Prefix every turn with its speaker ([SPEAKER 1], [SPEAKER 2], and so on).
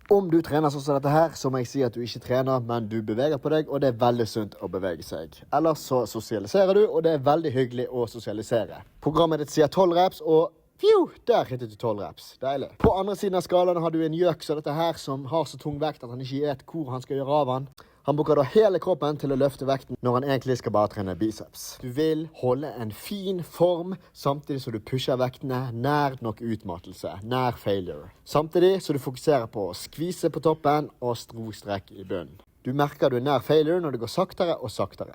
[SPEAKER 1] Om du trener sånn som dette her, så må jeg si at du ikke trener, men du beveger på deg, og det er veldig sunt å bevege seg. Ellers så sosialiserer du, og det er veldig hyggelig å sosialisere. Programmet ditt sier 12 reps, og der hittet du 12 reps. Deilig. På andre siden av skalaen har du en gjøk som dette her, som har så tung vekt at han ikke vet hvor han skal gjøre av han. Han bruker da hele kroppen til å løfte vekten når han egentlig skal bare trene biceps. Du vil holde en fin form, samtidig som du pusher vektene nær nok utmattelse, nær failure. Samtidig så du fokuserer på å skvise på toppen og strekk i bunnen. Du merker du er nær failure når det går saktere og saktere.